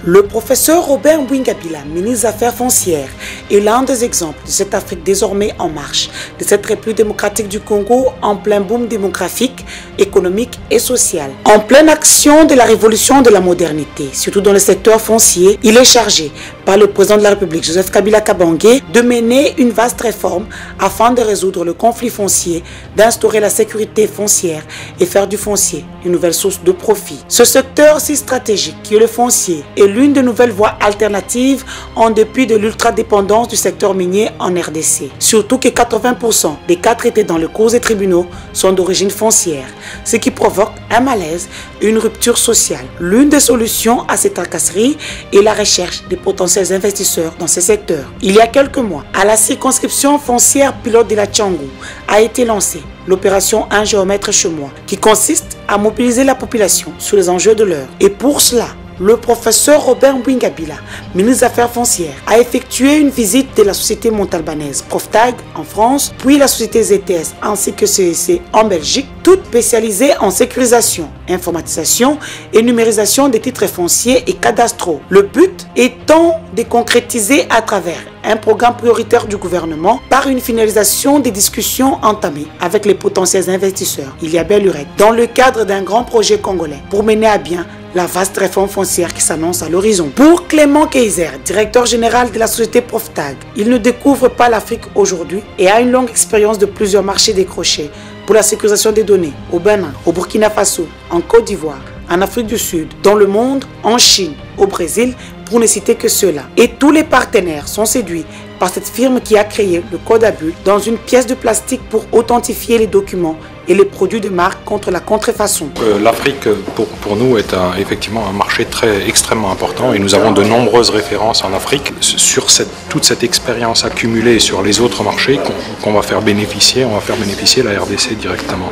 Le professeur Robert Mbouingabila, ministre des Affaires foncières, est l'un des exemples de cette Afrique désormais en marche, de cette République démocratique du Congo en plein boom démographique, économique et social. En pleine action de la révolution de la modernité, surtout dans le secteur foncier, il est chargé par le président de la République, Joseph Kabila Kabange, de mener une vaste réforme afin de résoudre le conflit foncier, d'instaurer la sécurité foncière et faire du foncier une nouvelle source de profit. Ce secteur si stratégique qui est le foncier est l'une des nouvelles voies alternatives en dépit de l'ultra-dépendance du secteur minier en RDC. Surtout que 80% des cas traités dans le cours des tribunaux sont d'origine foncière, ce qui provoque un malaise et une rupture sociale. L'une des solutions à cette tracasserie est la recherche des potentiels investisseurs dans ces secteurs. Il y a quelques mois, à la circonscription foncière pilote de la Tchangou, a été lancée l'opération Un géomètre chez moi, qui consiste à mobiliser la population sur les enjeux de l'heure. Et pour cela, le professeur Robert Mbouingabila, ministre des Affaires foncières, a effectué une visite de la société montalbanaise Proftag en France, puis la société ZTS ainsi que CEC en Belgique, toutes spécialisées en sécurisation, informatisation et numérisation des titres fonciers et cadastraux. Le but étant de concrétiser à travers un programme prioritaire du gouvernement par une finalisation des discussions entamées avec les potentiels investisseurs, il y a belle lurette, dans le cadre d'un grand projet congolais pour mener à bien la vaste réforme foncière qui s'annonce à l'horizon. Pour Clément Kaiser, directeur général de la société Proftag, il ne découvre pas l'Afrique aujourd'hui et a une longue expérience de plusieurs marchés décrochés pour la sécurisation des données au Bénin, au Burkina Faso, en Côte d'Ivoire, en Afrique du Sud, dans le monde, en Chine, au Brésil, pour ne citer que ceux-là. Et tous les partenaires sont séduits par cette firme qui a créé le code à bulles dans une pièce de plastique pour authentifier les documents et les produits de marque contre la contrefaçon. L'Afrique, pour nous, est effectivement un marché extrêmement important et nous avons de nombreuses références en Afrique sur toute cette expérience accumulée sur les autres marchés qu'on va faire bénéficier. On va faire bénéficier la RDC directement.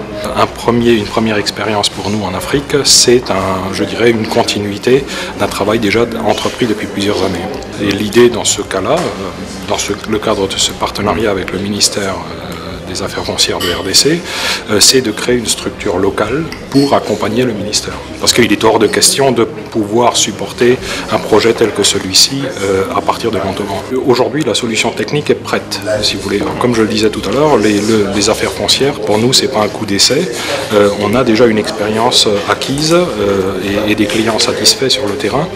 Une première expérience pour nous en Afrique, c'est je dirais, une continuité d'un travail déjà entrepris depuis plusieurs années. Et l'idée dans ce cas-là, dans le cadre de ce partenariat avec le ministère des Affaires foncières de RDC, c'est de créer une structure locale pour accompagner le ministère. Parce qu'il est hors de question de pouvoir supporter un projet tel que celui-ci à partir de Montauban. Aujourd'hui, la solution technique est prête, si vous voulez. Comme je le disais tout à l'heure, les affaires foncières, pour nous, c'est pas un coup d'essai. On a déjà une expérience acquise et des clients satisfaits sur le terrain.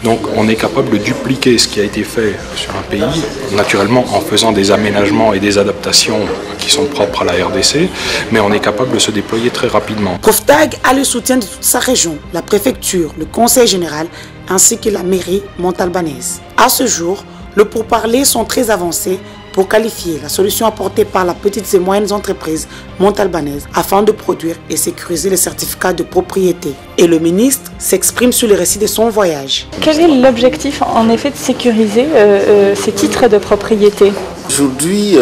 Donc, on est capable de dupliquer ce qui a été fait sur un pays, naturellement en faisant des aménagements et des adaptations qui sont propres à la RDC, mais on est capable de se déployer très rapidement. Proftag a le soutien de toute sa région, la préfecture, le conseil général, ainsi que la mairie montalbanaise. À ce jour, les pourparlers sont très avancés pour qualifier la solution apportée par les petites et moyennes entreprises montalbanaises afin de produire et sécuriser les certificats de propriété. Et le ministre s'exprime sur le récit de son voyage. Quel est l'objectif en effet de sécuriser ces titres de propriété? Aujourd'hui,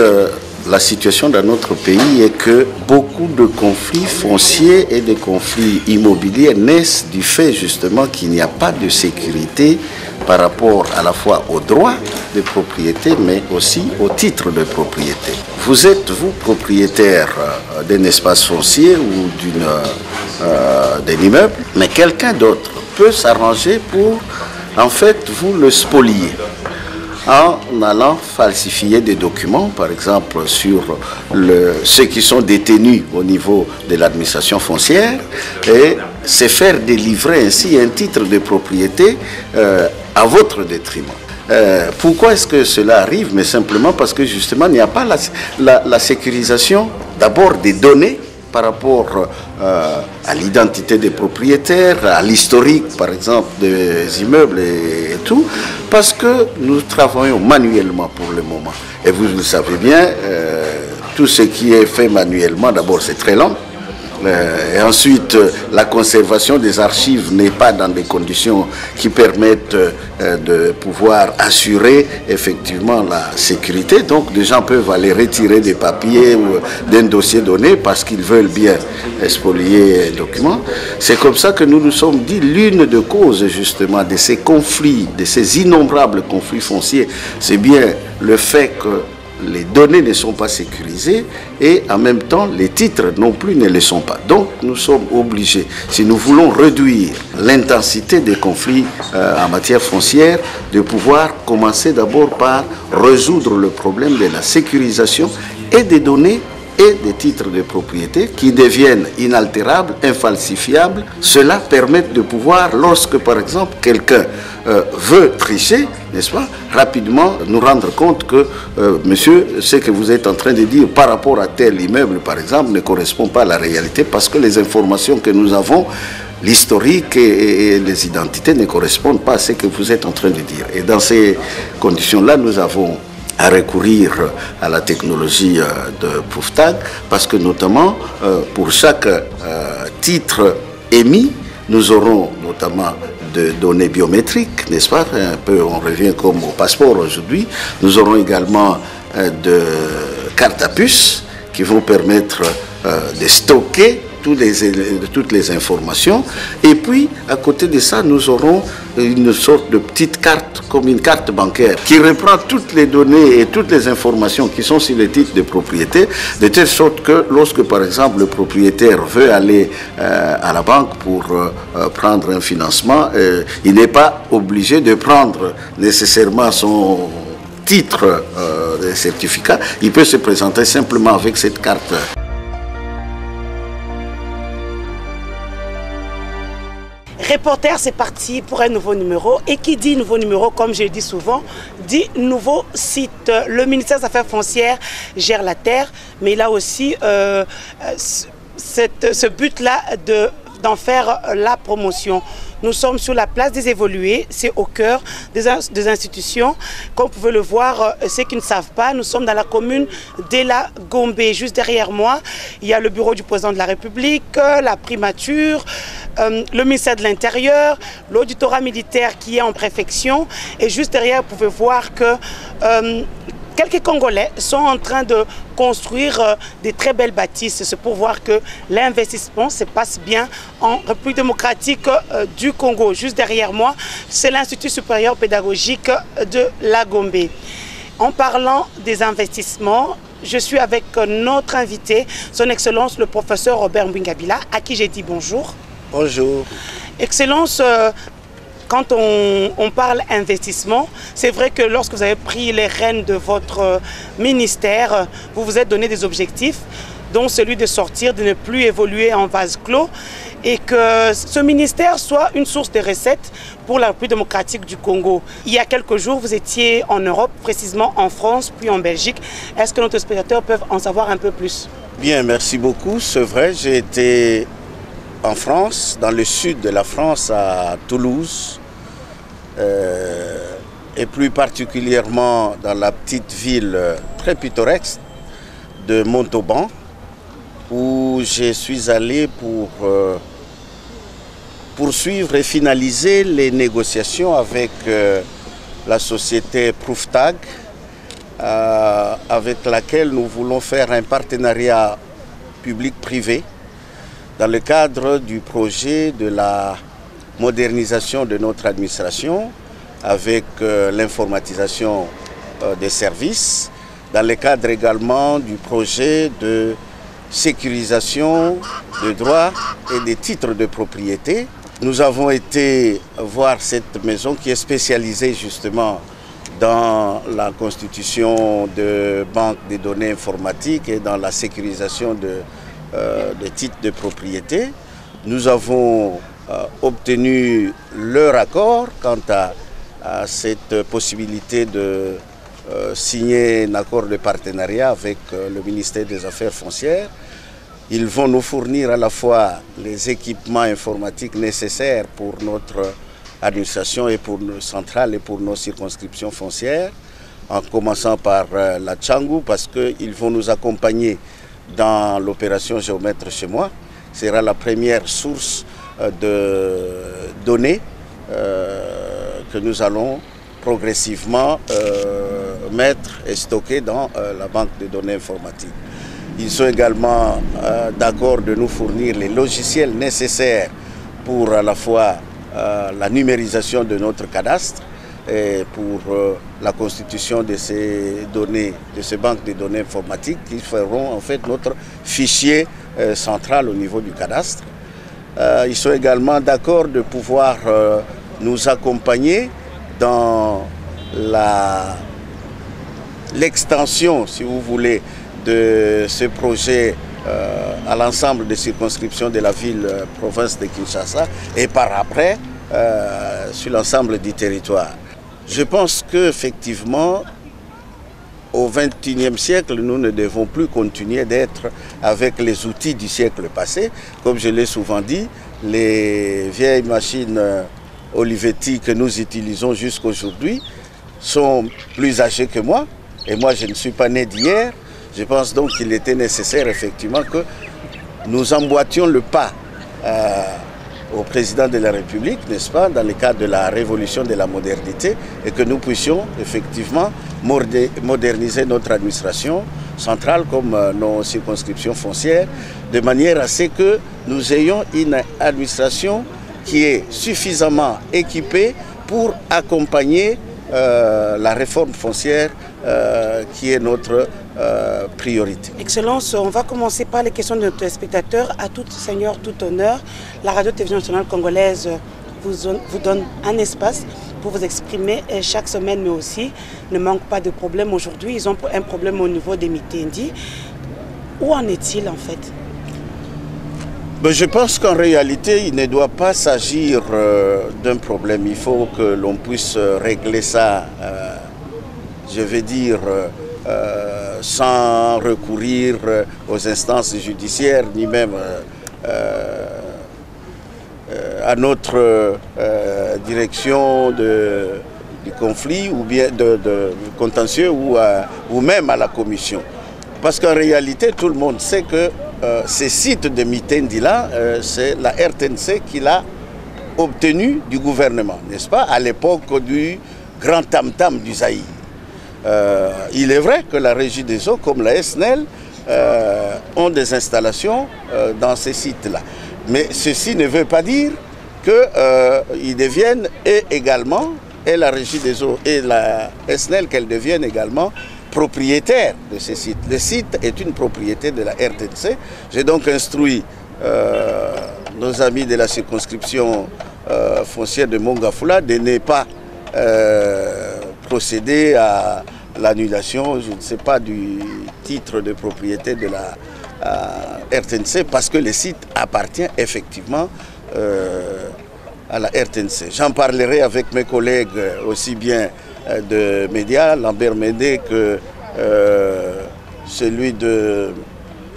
la situation dans notre pays est que beaucoup de conflits fonciers et de conflits immobiliers naissent du fait justement qu'il n'y a pas de sécurité par rapport à la fois aux droits de propriété mais aussi au titre de propriété. Vous êtes, vous, propriétaire d'un espace foncier ou d'un immeuble, mais quelqu'un d'autre peut s'arranger pour en fait vous le spolier en allant falsifier des documents, par exemple sur ceux qui sont détenus au niveau de l'administration foncière, et se faire délivrer ainsi un titre de propriété à votre détriment. Pourquoi est-ce que cela arrive? Mais simplement parce que justement il n'y a pas la sécurisation d'abord des données par rapport à l'identité des propriétaires, à l'historique par exemple des immeubles et tout, parce que nous travaillons manuellement pour le moment. Et vous le savez bien, tout ce qui est fait manuellement, d'abord c'est très lent. Et ensuite, la conservation des archives n'est pas dans des conditions qui permettent de pouvoir assurer effectivement la sécurité. Donc, des gens peuvent aller retirer des papiers ou d'un dossier donné parce qu'ils veulent bien spolier les documents. C'est comme ça que nous nous sommes dit l'une des causes justement de ces conflits, de ces innombrables conflits fonciers, c'est bien le fait que les données ne sont pas sécurisées et en même temps les titres non plus ne le sont pas. Donc nous sommes obligés, si nous voulons réduire l'intensité des conflits en matière foncière, de pouvoir commencer d'abord par résoudre le problème de la sécurisation et des données et des titres de propriété qui deviennent inaltérables, infalsifiables. Cela permet de pouvoir, lorsque par exemple quelqu'un veut tricher, n'est-ce pas, rapidement nous rendre compte que monsieur, ce que vous êtes en train de dire par rapport à tel immeuble par exemple ne correspond pas à la réalité parce que les informations que nous avons, l'historique et les identités ne correspondent pas à ce que vous êtes en train de dire. Et dans ces conditions-là, nous avons à recourir à la technologie de ProofTag parce que notamment pour chaque titre émis, nous aurons notamment de données biométriques, n'est-ce pas? Un peu, on revient comme au passeport aujourd'hui. Nous aurons également de cartes à puce qui vont permettre de stocker toutes les informations. Et puis, à côté de ça, nous aurons une sorte de petite carte, comme une carte bancaire, qui reprend toutes les données et toutes les informations qui sont sur les titres de propriété, de telle sorte que lorsque, par exemple, le propriétaire veut aller à la banque pour prendre un financement, il n'est pas obligé de prendre nécessairement son titre de certificat. Il peut se présenter simplement avec cette carte. Reporter, c'est parti pour un nouveau numéro. Et qui dit nouveau numéro, comme je le dis souvent, dit nouveau site. Le ministère des Affaires foncières gère la terre, mais il a aussi ce but-là d'en faire la promotion. Nous sommes sur la place des évolués, c'est au cœur des institutions. Comme vous pouvez le voir, ceux qui ne savent pas, nous sommes dans la commune de la Gombe. Juste derrière moi, il y a le bureau du président de la République, la primature, le ministère de l'Intérieur, l'auditorat militaire qui est en préfection. Et juste derrière, vous pouvez voir que quelques Congolais sont en train de construire des très belles bâtisses. C'est pour voir que l'investissement se passe bien en République démocratique du Congo. Juste derrière moi, c'est l'Institut supérieur pédagogique de la Gombe. En parlant des investissements, je suis avec notre invité, son Excellence le professeur Robert Mbouingabila, à qui j'ai dit bonjour. Bonjour. Excellence, quand on parle investissement, c'est vrai que lorsque vous avez pris les rênes de votre ministère, vous vous êtes donné des objectifs, dont celui de sortir, de ne plus évoluer en vase clos, et que ce ministère soit une source de recettes pour la République démocratique du Congo. Il y a quelques jours, vous étiez en Europe, précisément en France, puis en Belgique. Est-ce que nos spectateurs peuvent en savoir un peu plus? Bien, merci beaucoup. C'est vrai, j'ai été en France, dans le sud de la France, à Toulouse, et plus particulièrement dans la petite ville très pittoresque de Montauban, où je suis allé pour poursuivre et finaliser les négociations avec la société ProofTag, avec laquelle nous voulons faire un partenariat public-privé dans le cadre du projet de la modernisation de notre administration avec l'informatisation des services, dans le cadre également du projet de sécurisation de droits et des titres de propriété. Nous avons été voir cette maison qui est spécialisée justement dans la constitution de banques de données informatiques et dans la sécurisation des titres de propriété. Nous avons obtenu leur accord quant à cette possibilité de signer un accord de partenariat avec le ministère des Affaires foncières. Ils vont nous fournir à la fois les équipements informatiques nécessaires pour notre administration et pour nos centrales et pour nos circonscriptions foncières, en commençant par la Tchangou, parce qu'ils vont nous accompagner dans l'opération Géomètre chez moi. Ce sera la première source de données que nous allons progressivement mettre et stocker dans la banque de données informatiques. Ils sont également d'accord de nous fournir les logiciels nécessaires pour à la fois la numérisation de notre cadastre, et pour la constitution de ces données, de ces banques de données informatiques qui feront en fait notre fichier central au niveau du cadastre. Ils sont également d'accord de pouvoir nous accompagner dans l'extension, si vous voulez, de ce projet à l'ensemble des circonscriptions de la ville-province de Kinshasa et par après sur l'ensemble du territoire. Je pense qu'effectivement, au XXIe siècle, nous ne devons plus continuer d'être avec les outils du siècle passé. Comme je l'ai souvent dit, les vieilles machines Olivetti que nous utilisons jusqu'aujourd'hui sont plus âgées que moi. Et moi, je ne suis pas né d'hier. Je pense donc qu'il était nécessaire effectivement que nous emboîtions le pas au président de la République, n'est-ce pas, dans le cadre de la révolution de la modernité, et que nous puissions effectivement moderniser notre administration centrale comme nos circonscriptions foncières, de manière à ce que nous ayons une administration qui est suffisamment équipée pour accompagner la réforme foncière qui est notre priorité. Excellence, on va commencer par les questions de nos téléspectateurs. À tout seigneur, tout honneur, la radio-télévision nationale congolaise vous donne un espace pour vous exprimer chaque semaine, mais aussi ne manque pas de problème. Aujourd'hui, ils ont un problème au niveau des Mitendi. Où en est-il en fait? Je pense qu'en réalité, il ne doit pas s'agir d'un problème. Il faut que l'on puisse régler ça, je vais dire, sans recourir aux instances judiciaires, ni même à notre direction du conflit, ou bien de contentieux, ou même à la commission. Parce qu'en réalité, tout le monde sait que ces sites de Mitendi-là, c'est la RTNC qui l'a obtenu du gouvernement, n'est-ce pas, à l'époque du grand tam-tam du Zaïre. Il est vrai que la Régie des eaux, comme la SNEL, ont des installations dans ces sites-là. Mais ceci ne veut pas dire qu'ils deviennent également, et la Régie des eaux et la SNEL, qu'elles deviennent également propriétaires de ces sites. Le site est une propriété de la RTNC. J'ai donc instruit nos amis de la circonscription foncière de Mongafula de ne pas procéder à l'annulation, je ne sais pas, du titre de propriété de la RTNC parce que le site appartient effectivement à la RTNC. J'en parlerai avec mes collègues aussi bien de médias, Lambert Médé, que celui de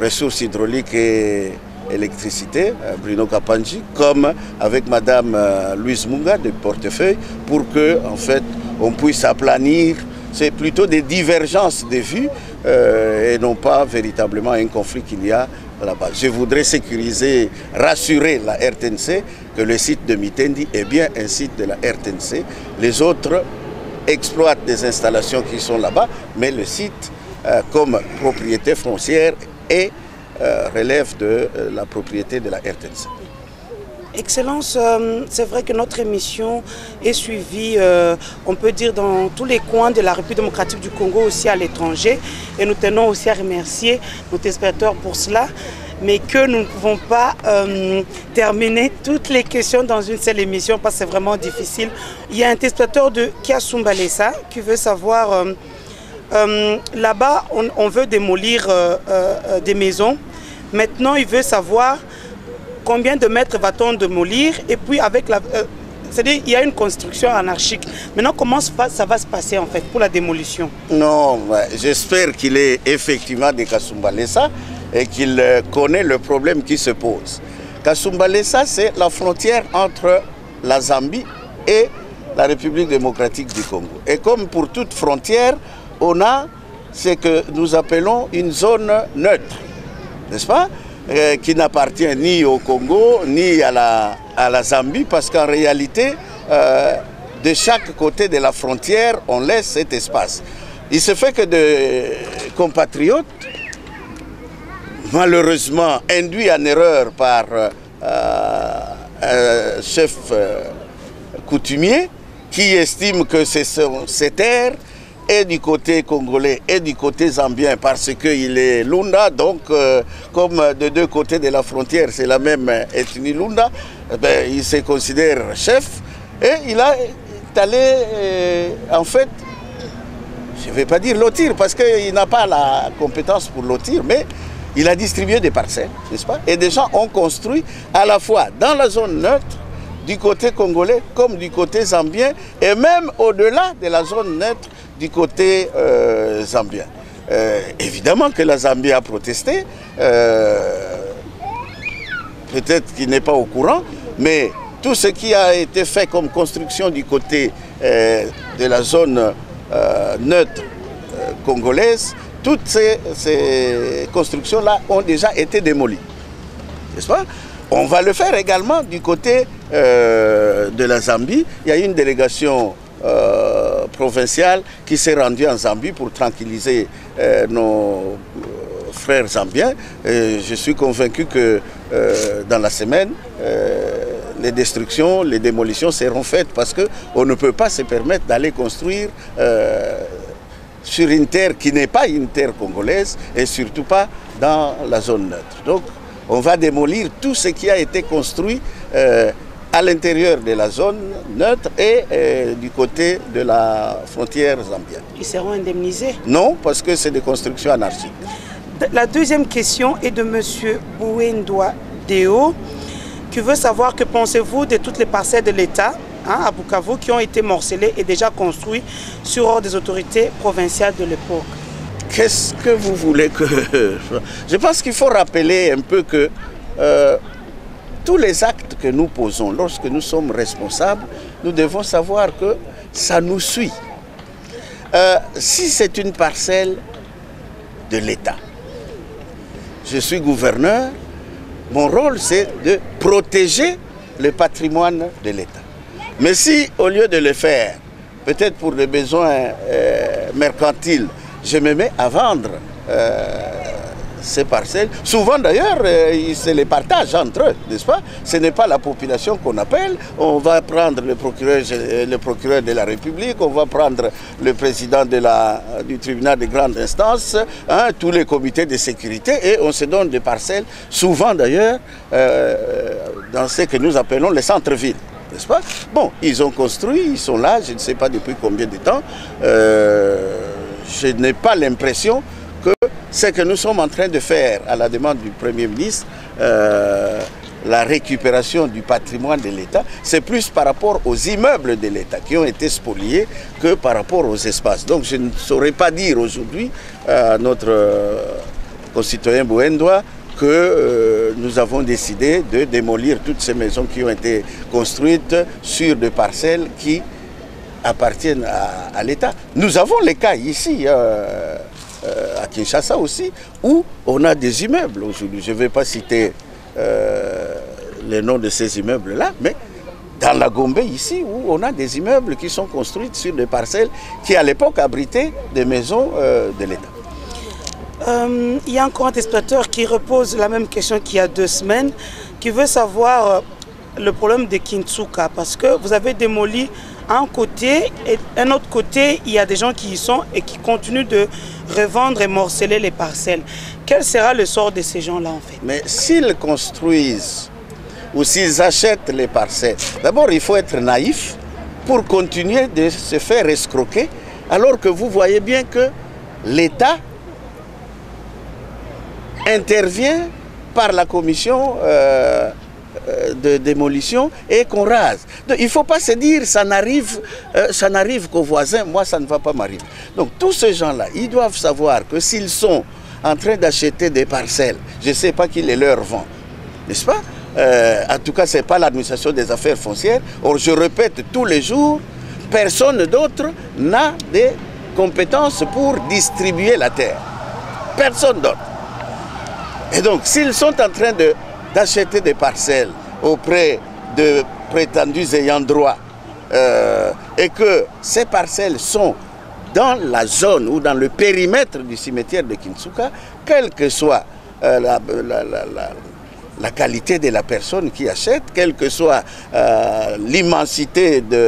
ressources hydrauliques et électricité, Bruno Kapanji, comme avec Madame Louise Munga de Portefeuille, pour que en fait on puisse aplanir. C'est plutôt des divergences de vues et non pas véritablement un conflit qu'il y a là-bas. Je voudrais sécuriser, rassurer la RTNC que le site de Mitendi est bien un site de la RTNC. Les autres exploitent des installations qui sont là-bas, mais le site, comme propriété foncière, relève de la propriété de la RTNC. Excellence, c'est vrai que notre émission est suivie, on peut dire, dans tous les coins de la République démocratique du Congo, aussi à l'étranger. Et nous tenons aussi à remercier nos téléspectateurs pour cela, mais que nous ne pouvons pas terminer toutes les questions dans une seule émission parce que c'est vraiment difficile. Il y a un téléspectateur de Kiasumbalesa qui veut savoir, là-bas, on veut démolir des maisons. Maintenant, il veut savoir combien de mètres va-t-on démolir et puis avec la... c'est-à-dire il y a une construction anarchique. Maintenant, comment ça va se passer en fait pour la démolition? Non, j'espère qu'il est effectivement de Kasumbalesa et qu'il connaît le problème qui se pose. Kasumbalesa, c'est la frontière entre la Zambie et la République démocratique du Congo. Et comme pour toute frontière, on a ce que nous appelons une zone neutre, n'est-ce pas? Qui n'appartient ni au Congo, ni à la Zambie, parce qu'en réalité, de chaque côté de la frontière, on laisse cet espace. Il se fait que des compatriotes, malheureusement induits en erreur par un chef coutumier, qui estiment que ces terres et du côté congolais et du côté zambien, parce qu'il est Lunda, donc comme de deux côtés de la frontière, c'est la même ethnie Lunda, ben, il se considère chef et il est allé, en fait, je ne vais pas dire lotir, parce qu'il n'a pas la compétence pour lotir, mais il a distribué des parcelles, n'est-ce pas? Et des gens ont construit à la fois dans la zone neutre, du côté congolais comme du côté zambien, et même au-delà de la zone neutre du côté zambien. Évidemment que la Zambie a protesté, peut-être qu'il n'est pas au courant, mais tout ce qui a été fait comme construction du côté de la zone neutre congolaise, toutes ces constructions-là ont déjà été démolies, n'est-ce pas? On va le faire également du côté de la Zambie. Il y a une délégation provinciale qui s'est rendue en Zambie pour tranquilliser nos frères zambiens. Et je suis convaincu que dans la semaine, les destructions, les démolitions seront faites parce qu'on ne peut pas se permettre d'aller construire sur une terre qui n'est pas une terre congolaise et surtout pas dans la zone neutre. Donc, on va démolir tout ce qui a été construit à l'intérieur de la zone neutre et du côté de la frontière zambienne. Ils seront indemnisés? Non, parce que c'est des constructions anarchiques. La deuxième question est de M. Bouendoua Deo, qui veut savoir que pensez-vous de toutes les parcelles de l'État à Bukavu qui ont été morcelées et déjà construites sur ordre des autorités provinciales de l'époque? Qu'est-ce que vous voulez que... Je pense qu'il faut rappeler un peu que tous les actes que nous posons, lorsque nous sommes responsables, nous devons savoir que ça nous suit. Si c'est une parcelle de l'État, je suis gouverneur, mon rôle c'est de protéger le patrimoine de l'État. Mais si au lieu de le faire, peut-être pour des besoins mercantiles, je me mets à vendre ces parcelles. Souvent d'ailleurs, ils se les partagent entre eux, n'est-ce pas? Ce n'est pas la population qu'on appelle. On va prendre le procureur de la République, on va prendre le président du tribunal de grande instance, hein, tous les comités de sécurité, et on se donne des parcelles, souvent d'ailleurs, dans ce que nous appelons les centres-villes. N'est-ce pas? Bon, ils ont construit, ils sont là, je ne sais pas depuis combien de temps. Je n'ai pas l'impression que ce que nous sommes en train de faire à la demande du Premier ministre, la récupération du patrimoine de l'État, c'est plus par rapport aux immeubles de l'État qui ont été spoliés que par rapport aux espaces. Donc je ne saurais pas dire aujourd'hui à notre concitoyen Bouendoua que nous avons décidé de démolir toutes ces maisons qui ont été construites sur des parcelles qui appartiennent à l'État. Nous avons les cas ici, à Kinshasa aussi, où on a des immeubles aujourd'hui. Je ne vais pas citer les noms de ces immeubles-là, mais dans la Gombe ici, où on a des immeubles qui sont construits sur des parcelles qui à l'époque abritaient des maisons de l'État. Il y a encore un exploiteur qui repose la même question qu'il y a 2 semaines, qui veut savoir le problème de Kinshasa, parce que vous avez démoli un côté et un autre côté, il y a des gens qui y sont et qui continuent de revendre et morceler les parcelles. Quel sera le sort de ces gens-là en fait? Mais s'ils construisent ou s'ils achètent les parcelles, d'abord il faut être naïf pour continuer de se faire escroquer, alors que vous voyez bien que l'État intervient par la commission de démolition et qu'on rase. Donc, il ne faut pas se dire ça n'arrive qu'aux voisins, moi ça ne va pas m'arriver. Donc tous ces gens-là, ils doivent savoir que s'ils sont en train d'acheter des parcelles, je ne sais pas qui les leur vend, n'est-ce pas? En tout cas, ce n'est pas l'administration des affaires foncières. Or, je répète tous les jours, personne d'autre n'a des compétences pour distribuer la terre. Personne d'autre. Et donc, s'ils sont en train d'acheter des parcelles auprès de prétendus ayants droit et que ces parcelles sont dans la zone ou dans le périmètre du cimetière de Kinshasa, quelle que soit la qualité de la personne qui achète, quelle que soit l'immensité de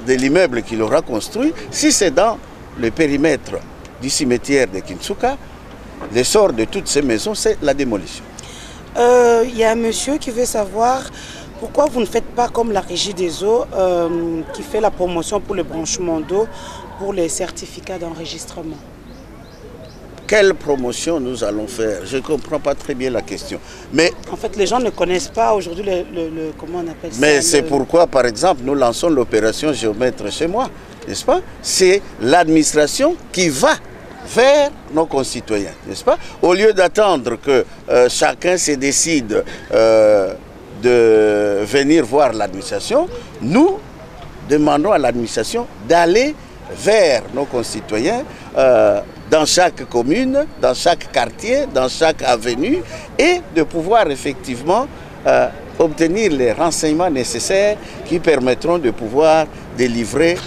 l'immeuble qu'il aura construit. Si c'est dans le périmètre du cimetière de Kinsuka, le sort de toutes ces maisons, c'est la démolition. Il y a un monsieur qui veut savoir pourquoi vous ne faites pas comme la Régie des eaux qui fait la promotion pour le branchement d'eau pour les certificats d'enregistrement. Quelle promotion nous allons faire? Je ne comprends pas très bien la question. Mais en fait, les gens ne connaissent pas aujourd'hui comment on appelle ça. Mais c'est pourquoi, par exemple, nous lançons l'opération Géomètre chez moi, n'est-ce pas? C'est l'administration qui va vers nos concitoyens, n'est-ce pas? Au lieu d'attendre que chacun se décide de venir voir l'administration, nous demandons à l'administration d'aller vers nos concitoyens dans chaque commune, dans chaque quartier, dans chaque avenue, et de pouvoir effectivement obtenir les renseignements nécessaires qui permettront de pouvoir délivrer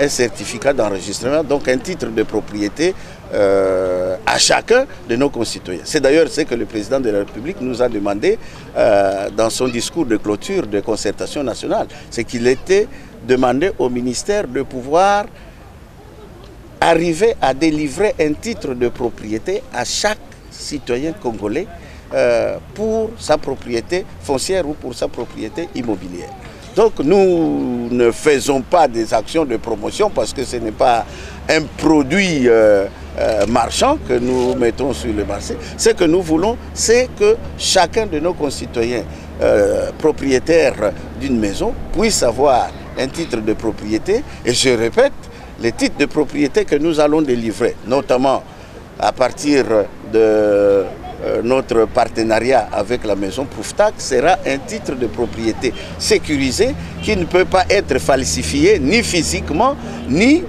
un certificat d'enregistrement, donc un titre de propriété à chacun de nos concitoyens. C'est d'ailleurs ce que le président de la République nous a demandé dans son discours de clôture de concertation nationale. C'est qu'il était demandé au ministère de pouvoir arriver à délivrer un titre de propriété à chaque citoyen congolais pour sa propriété foncière ou pour sa propriété immobilière. Donc nous ne faisons pas des actions de promotion parce que ce n'est pas un produit marchand que nous mettons sur le marché. Ce que nous voulons, c'est que chacun de nos concitoyens propriétaires d'une maison puisse avoir un titre de propriété. Et je répète, les titres de propriété que nous allons délivrer, notamment à partir de notre partenariat avec la maison Prouftac, sera un titre de propriété sécurisé qui ne peut pas être falsifié ni physiquement, ni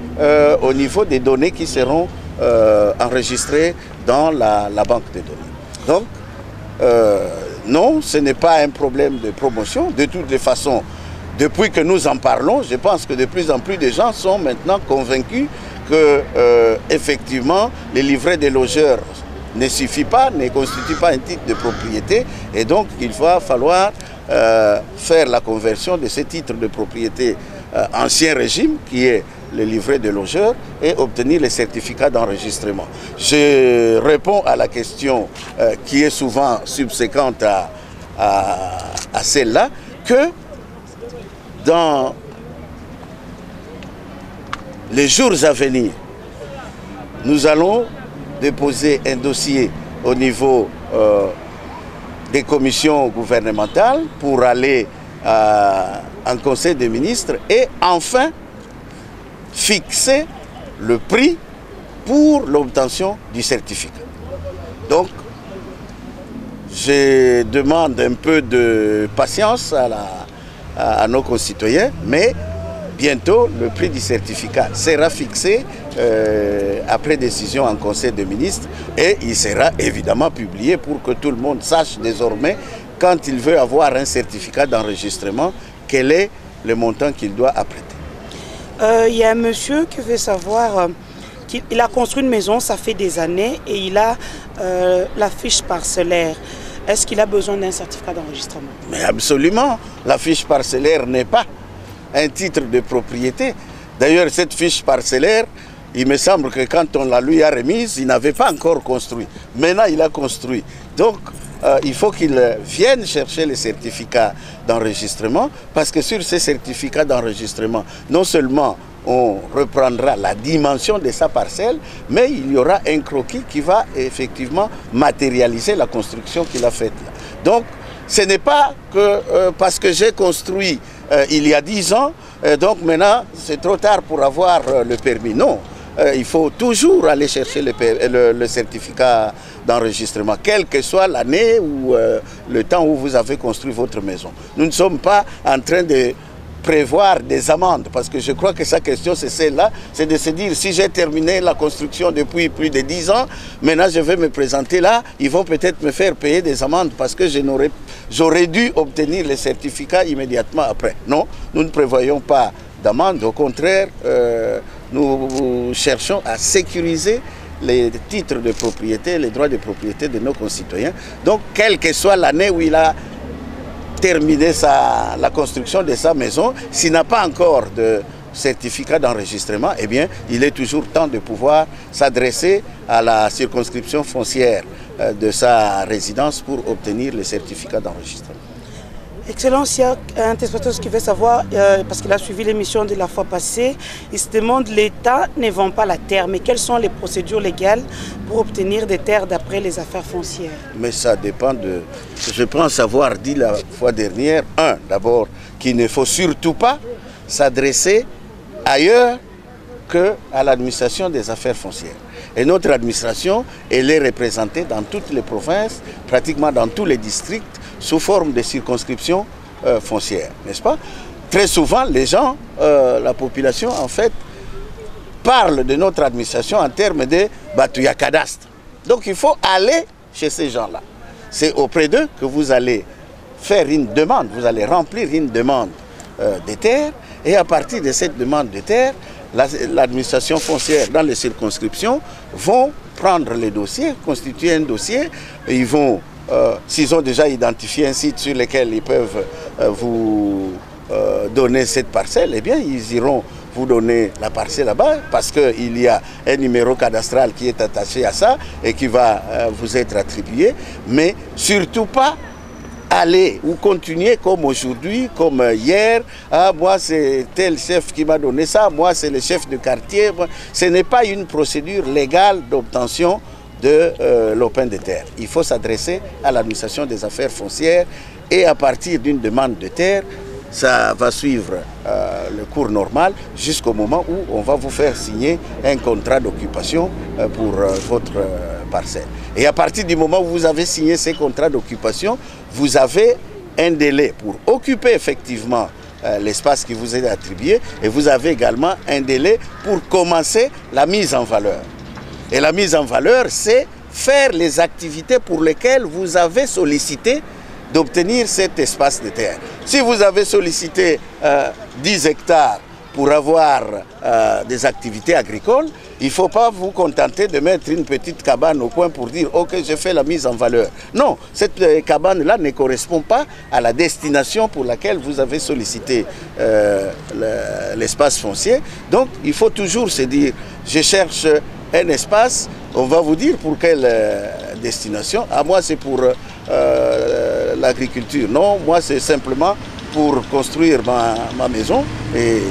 au niveau des données qui seront enregistrées dans la banque des données. Donc, non, ce n'est pas un problème de promotion. De toutes les façons, depuis que nous en parlons, je pense que de plus en plus de gens sont maintenant convaincus que, effectivement, les livrets des logeurs ne suffit pas, ne constitue pas un titre de propriété, et donc il va falloir faire la conversion de ces titres de propriété ancien régime, qui est le livret de logeur, et obtenir les certificats d'enregistrement. Je réponds à la question qui est souvent subséquente à celle-là, que dans les jours à venir, nous allons déposer un dossier au niveau des commissions gouvernementales pour aller en Conseil des ministres et enfin fixer le prix pour l'obtention du certificat. Donc, je demande un peu de patience à nos concitoyens, mais bientôt, le prix du certificat sera fixé après décision en Conseil des ministres et il sera évidemment publié pour que tout le monde sache désormais, quand il veut avoir un certificat d'enregistrement, quel est le montant qu'il doit apprêter. Il y a un monsieur qui veut savoir qu'il a construit une maison, ça fait des années, et il a la fiche parcellaire. Est-ce qu'il a besoin d'un certificat d'enregistrement? Mais absolument. La fiche parcellaire n'est pas un titre de propriété. D'ailleurs, cette fiche parcellaire, il me semble que quand on la lui a remise, il n'avait pas encore construit. Maintenant, il a construit. Donc, il faut qu'il vienne chercher les certificats d'enregistrement, parce que sur ces certificats d'enregistrement, non seulement on reprendra la dimension de sa parcelle, mais il y aura un croquis qui va effectivement matérialiser la construction qu'il a faite là. Donc, ce n'est pas que parce que j'ai construit il y a 10 ans, donc maintenant c'est trop tard pour avoir le permis. Non, il faut toujours aller chercher le certificat d'enregistrement, quelle que soit l'année ou le temps où vous avez construit votre maison. Nous ne sommes pas en train de prévoir des amendes, parce que je crois que sa question c'est celle-là, c'est de se dire, si j'ai terminé la construction depuis plus de 10 ans, maintenant je vais me présenter là, ils vont peut-être me faire payer des amendes parce que j'aurais dû obtenir les certificats immédiatement après. Non, nous ne prévoyons pas d'amende, au contraire, nous cherchons à sécuriser les titres de propriété, les droits de propriété de nos concitoyens. Donc, quelle que soit l'année où il a terminé la construction de sa maison, s'il n'a pas encore de certificat d'enregistrement, eh bien, il est toujours temps de pouvoir s'adresser à la circonscription foncière de sa résidence pour obtenir le certificat d'enregistrement. Excellence, il y a un téléspectateur qui veut savoir, parce qu'il a suivi l'émission de la fois passée, il se demande, l'État ne vend pas la terre, mais quelles sont les procédures légales pour obtenir des terres d'après les affaires foncières? Mais ça dépend de... Je pense avoir dit la fois dernière, d'abord, qu'il ne faut surtout pas s'adresser ailleurs qu'à l'administration des affaires foncières. Et notre administration, elle est représentée dans toutes les provinces, pratiquement dans tous les districts, sous forme de circonscription foncière, n'est-ce pas? Très souvent, les gens, la population, en fait, parle de notre administration en termes de Batuya cadastre. Donc il faut aller chez ces gens-là. C'est auprès d'eux que vous allez faire une demande, vous allez remplir une demande de terre, et à partir de cette demande de terre, l'administration foncière dans les circonscriptions vont prendre les dossiers, constituer un dossier, et ils vont, s'ils ont déjà identifié un site sur lequel ils peuvent vous donner cette parcelle, eh bien ils iront vous donner la parcelle là-bas parce qu'il y a un numéro cadastral qui est attaché à ça et qui va vous être attribué, mais surtout pas aller ou continuer comme aujourd'hui, comme hier. Ah, moi c'est tel chef qui m'a donné ça, moi c'est le chef de quartier. Ce n'est pas une procédure légale d'obtention de lopin de terre. Il faut s'adresser à l'administration des affaires foncières et à partir d'une demande de terre, ça va suivre le cours normal jusqu'au moment où on va vous faire signer un contrat d'occupation pour votre parcelle. Et à partir du moment où vous avez signé ces contrats d'occupation, vous avez un délai pour occuper effectivement l'espace qui vous est attribué et vous avez également un délai pour commencer la mise en valeur. Et la mise en valeur, c'est faire les activités pour lesquelles vous avez sollicité d'obtenir cet espace de terre. Si vous avez sollicité 10 hectares pour avoir des activités agricoles, il ne faut pas vous contenter de mettre une petite cabane au coin pour dire « Ok, j'ai fait la mise en valeur ». Non, cette cabane-là ne correspond pas à la destination pour laquelle vous avez sollicité l'espace foncier. Donc, il faut toujours se dire « Je cherche un espace ». On va vous dire pour quelle destination. Ah, moi, c'est pour l'agriculture. Non, moi, c'est simplement pour construire ma maison. Et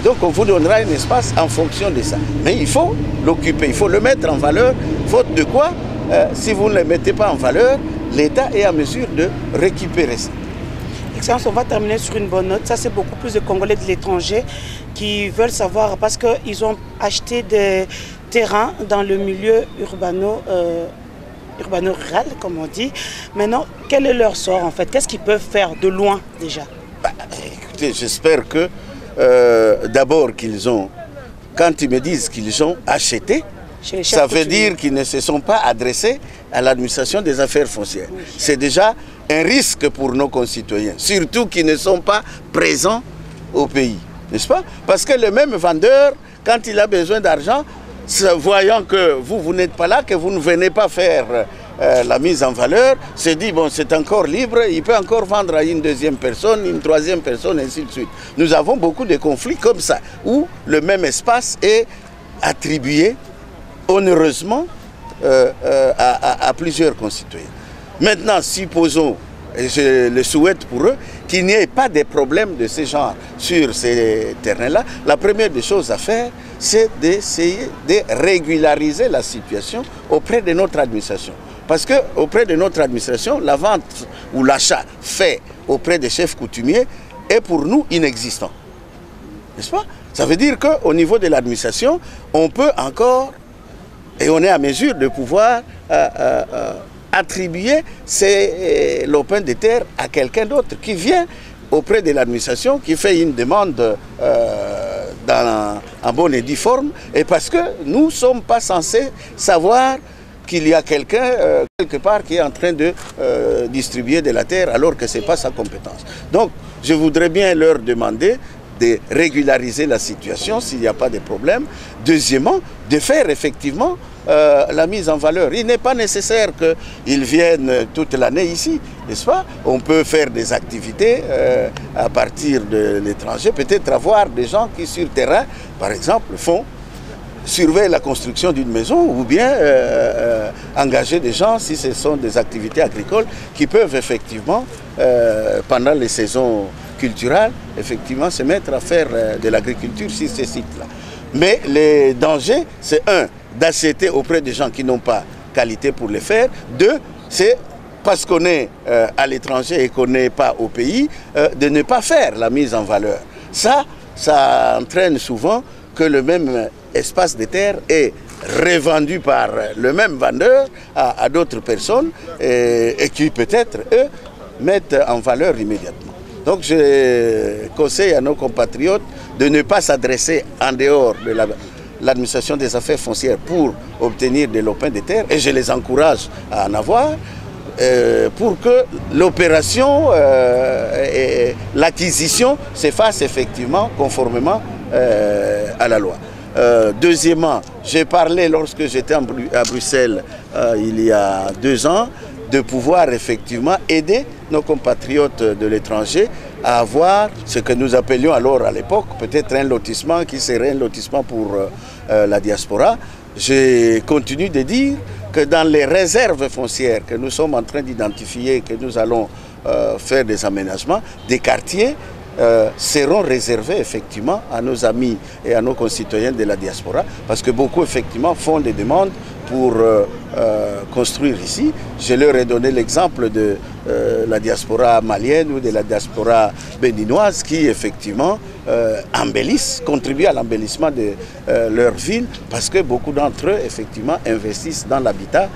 donc, on vous donnera un espace en fonction de ça. Mais il faut l'occuper, il faut le mettre en valeur. Faute de quoi, si vous ne le mettez pas en valeur, l'État est en mesure de récupérer ça. Excellence, on va terminer sur une bonne note. Ça, c'est beaucoup plus de Congolais de l'étranger qui veulent savoir parce qu'ils ont acheté des terrains dans le milieu urbano-rural, comme on dit. Maintenant, quel est leur sort en fait? Qu'est-ce qu'ils peuvent faire de loin déjà? Écoutez, j'espère que d'abord qu'ils ont, quand ils me disent qu'ils ont acheté, ça veut dire qu'ils ne se sont pas adressés à l'administration des affaires foncières. Oui. C'est déjà un risque pour nos concitoyens, surtout qui ne sont pas présents au pays, n'est-ce pas? Parce que le même vendeur, quand il a besoin d'argent, voyant que vous n'êtes pas là, que vous ne venez pas faire la mise en valeur, se dit, bon, c'est encore libre, il peut encore vendre à une deuxième personne, une troisième personne, ainsi de suite. Nous avons beaucoup de conflits comme ça, où le même espace est attribué onéreusement à plusieurs concitoyens. Maintenant, supposons, et je le souhaite pour eux, qu'il n'y ait pas de problème de ce genre sur ces terrains-là, la première des choses à faire, c'est d'essayer de régulariser la situation auprès de notre administration. Parce qu'auprès de notre administration, la vente ou l'achat fait auprès des chefs coutumiers est pour nous inexistant. N'est-ce pas? Ça veut dire qu'au niveau de l'administration, on peut encore, et on est à mesure de pouvoir attribuer ces lopins de terre à quelqu'un d'autre qui vient auprès de l'administration, qui fait une demande en bonne et due forme, et parce que nous ne sommes pas censés savoir qu'il y a quelqu'un quelque part qui est en train de distribuer de la terre alors que ce n'est pas sa compétence. Donc, je voudrais bien leur demander de régulariser la situation s'il n'y a pas de problème. Deuxièmement, de faire effectivement la mise en valeur. Il n'est pas nécessaire qu'ils viennent toute l'année ici, n'est-ce pas? On peut faire des activités à partir de l'étranger, peut-être avoir des gens qui sur terrain, par exemple, surveillent la construction d'une maison ou bien engager des gens si ce sont des activités agricoles qui peuvent effectivement, pendant les saisons culturelles, effectivement se mettre à faire de l'agriculture sur ces sites-là. Mais les dangers, c'est d'accepter auprès des gens qui n'ont pas qualité pour le faire. Deux, c'est parce qu'on est à l'étranger et qu'on n'est pas au pays, de ne pas faire la mise en valeur. Ça entraîne souvent que le même espace de terre est revendu par le même vendeur à d'autres personnes et qui peut-être, eux, mettent en valeur immédiatement. Donc je conseille à nos compatriotes de ne pas s'adresser en dehors de l'administration des affaires foncières pour obtenir des lopins de terre, et je les encourage à en avoir, pour que l'opération et l'acquisition se fassent effectivement conformément à la loi. Deuxièmement, j'ai parlé lorsque j'étais à Bruxelles il y a 2 ans, de pouvoir effectivement aider nos compatriotes de l'étranger à avoir ce que nous appelions alors à l'époque peut-être un lotissement qui serait un lotissement pour la diaspora. Je continue de dire que dans les réserves foncières que nous sommes en train d'identifier, que nous allons faire des aménagements, des quartiers seront réservés effectivement à nos amis et à nos concitoyens de la diaspora, parce que beaucoup effectivement font des demandes pour construire ici. Je leur ai donné l'exemple de la diaspora malienne ou de la diaspora béninoise qui effectivement embellissent, contribuent à l'embellissement de leur ville, parce que beaucoup d'entre eux effectivement investissent dans l'habitat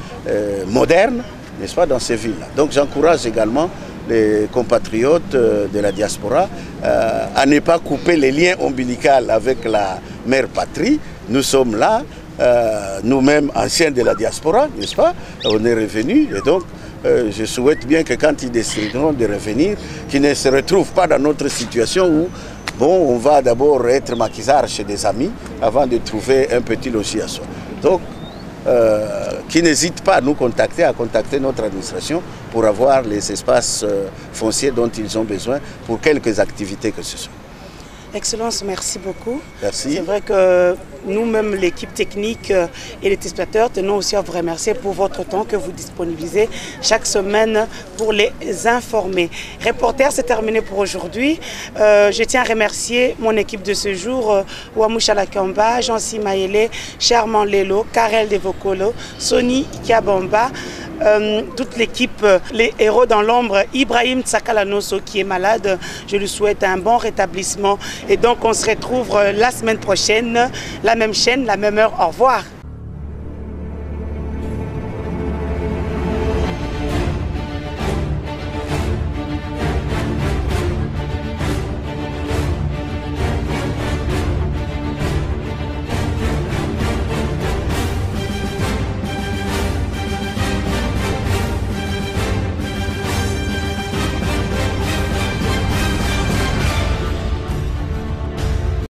moderne, n'est-ce pas, dans ces villes-là. Donc j'encourage également les compatriotes de la diaspora à ne pas couper les liens ombilicaux avec la mère patrie. Nous sommes là, nous-mêmes anciens de la diaspora, n'est-ce pas? On est revenus et donc je souhaite bien que quand ils décideront de revenir, qu'ils ne se retrouvent pas dans notre situation où on va d'abord être maquisard chez des amis avant de trouver un petit logis à soi. Donc, qui n'hésitent pas à nous contacter, à contacter notre administration pour avoir les espaces fonciers dont ils ont besoin pour quelques activités que ce soit. Excellence, merci beaucoup. Merci. C'est vrai que nous-mêmes, l'équipe technique et les téléspectateurs, tenons aussi à vous remercier pour votre temps que vous disponibilisez chaque semaine pour les informer. Reporter, c'est terminé pour aujourd'hui. Je tiens à remercier mon équipe de ce jour, Wamoucha Lakamba, Jean-Si Maëlé, Charmant Lelo, Karel Devokolo, Sony Kiabamba, toute l'équipe, les héros dans l'ombre, Ibrahim Tsakalanoso qui est malade. Je lui souhaite un bon rétablissement. Et donc on se retrouve la semaine prochaine, la même chaîne, la même heure. Au revoir.